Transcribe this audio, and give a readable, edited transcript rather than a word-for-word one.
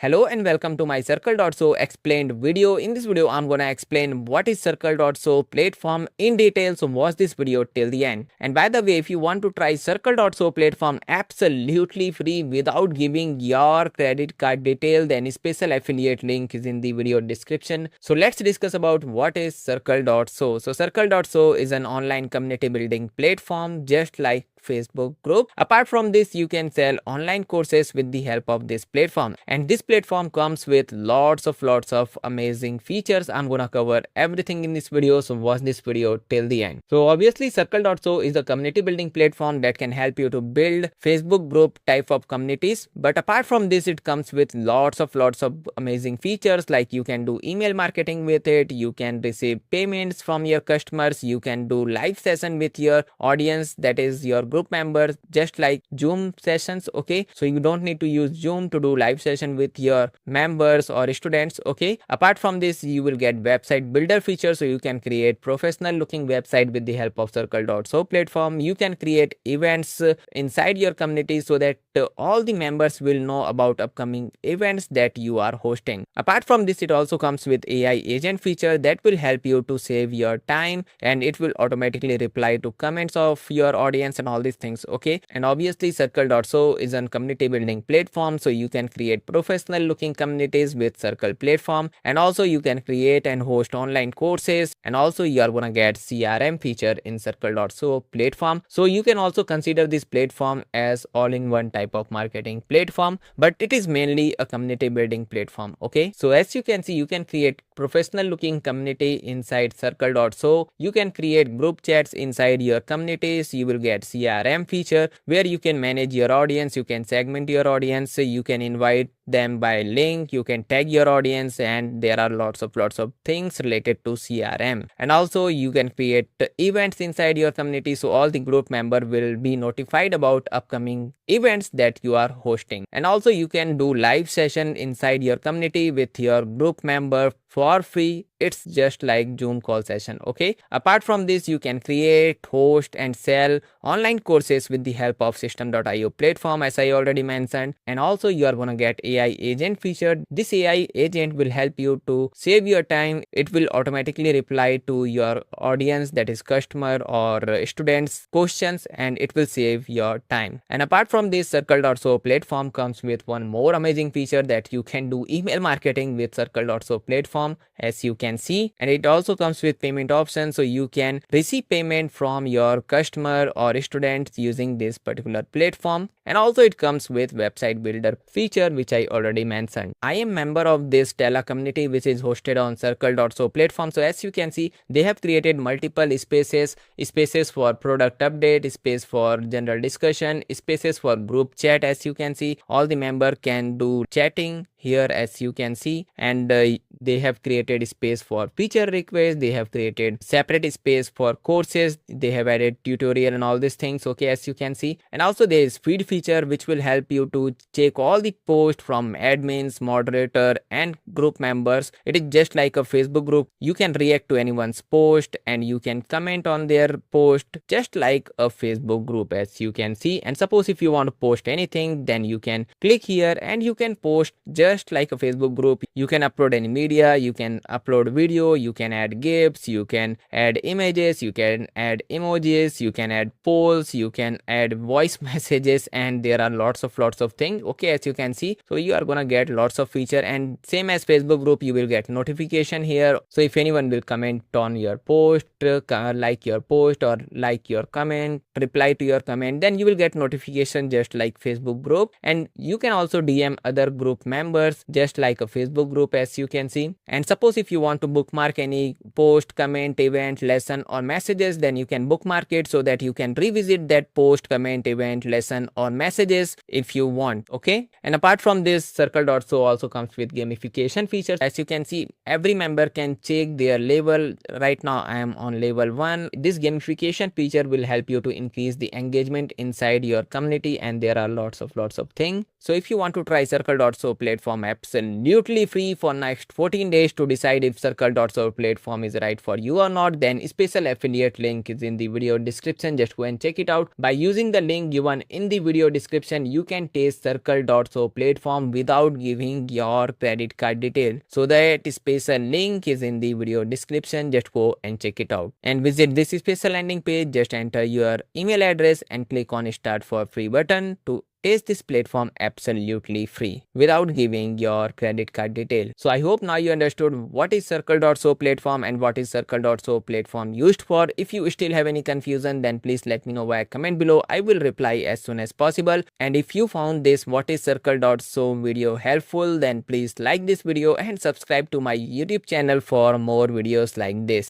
Hello and welcome to my Circle.so explained video. In this video, I'm gonna explain what is Circle.so platform in detail. So watch this video till the end. And by the way, if you want to try Circle.so platform absolutely free without giving your credit card detail, then a special affiliate link is in the video description. So let's discuss about what is Circle.so. So Circle.so is an online community building platform just like Facebook group. Apart from this, you can sell online courses with the help of this platform, and this platform comes with lots of amazing features. I'm gonna cover everything in this video, so watch this video till the end. So obviously Circle.so is a community building platform that can help you to build Facebook group type of communities, but apart from this, it comes with lots of amazing features, like you can do email marketing with it, you can receive payments from your customers, you can do live session with your audience, that is your group members, just like Zoom sessions. Okay, so you don't need to use Zoom to do live session with your members or students. Okay, apart from this, you will get website builder feature, so you can create professional looking website with the help of Circle.so platform. You can create events inside your community so that all the members will know about upcoming events that you are hosting. Apart from this, it also comes with AI agent feature that will help you to save your time, and it will automatically reply to comments of your audience and all these things. Okay, and obviously Circle.so is a community building platform, so you can create professional looking communities with Circle platform, and also you can create and host online courses, and also you are gonna get CRM feature in Circle.so platform. So you can also consider this platform as all-in-one type of marketing platform, but it is mainly a community building platform. Okay, so as you can see, you can create professional looking community inside Circle.so. You can create group chats inside your communities. You will get CRM feature where you can manage your audience, you can segment your audience, you can invite them by link, you can tag your audience, and there are lots of things related to CRM. And also you can create events inside your community, so all the group member will be notified about upcoming events that you are hosting. And also you can do live session inside your community with your group member for free. It's just like Zoom call session. Okay, apart from this, you can create, host and sell online courses with the help of System.io platform, as I already mentioned. And also you are gonna get AI agent feature. This AI agent will help you to save your time. It will automatically reply to your audience, that is customer or students questions, and it will save your time. And apart from this, Circle.so platform comes with one more amazing feature, that you can do email marketing with Circle.so platform, as you can see. And it also comes with payment option, so you can receive payment from your customer or students using this particular platform. And also it comes with website builder feature, which I already mentioned. I am member of this Tela community, which is hosted on Circle.so platform. So as you can see, they have created multiple spaces for product update, space for general discussion, spaces for group chat. As you can see, all the member can do chatting here, as you can see. And they have created space for feature requests, they have created separate space for courses, they have added tutorial and all these things. Okay, as you can see. And also there is feed feature, which will help you to check all the posts from admins, moderator and group members. It is just like a Facebook group. You can react to anyone's post and you can comment on their post just like a Facebook group, as you can see. And suppose if you want to post anything, then you can click here and you can post just like a Facebook group. You can upload any media, you can upload video, you can add GIFs, you can add images, you can add emojis, you can add polls, you can add voice messages, and there are lots of things. Okay, as you can see, so you are gonna get lots of feature, and same as Facebook group, you will get notification here. So if anyone will comment on your post, like your post or like your comment, reply to your comment, then you will get notification just like Facebook group. And you can also DM other group members just like a Facebook group, as you can see. And suppose if you want to bookmark any post, comment, event, lesson or messages, then you can bookmark it so that you can revisit that post, comment, event, lesson or messages if you want. Okay, and apart from this, Circle.so also comes with gamification features. As you can see, every member can check their level. Right now I am on level 1. This gamification feature will help you to increase the engagement inside your community, and there are lots of things. So if you want to try Circle.so platform absolutely free for next 14 days to decide if Circle.so platform is right for you or not, then special affiliate link is in the video description. Just go and check it out. By using the link given in the video description, you can test Circle.so platform without giving your credit card detail. So that special link is in the video description. Just go and check it out and visit this special landing page. Just enter your email address and click on start for free button to test this platform absolutely free without giving your credit card detail. So I hope now you understood what is Circle.so platform and what is Circle.so platform used for. If you still have any confusion, then please let me know via comment below. I will reply as soon as possible. And if you found this what is Circle.so video helpful, then please like this video and subscribe to my YouTube channel for more videos like this.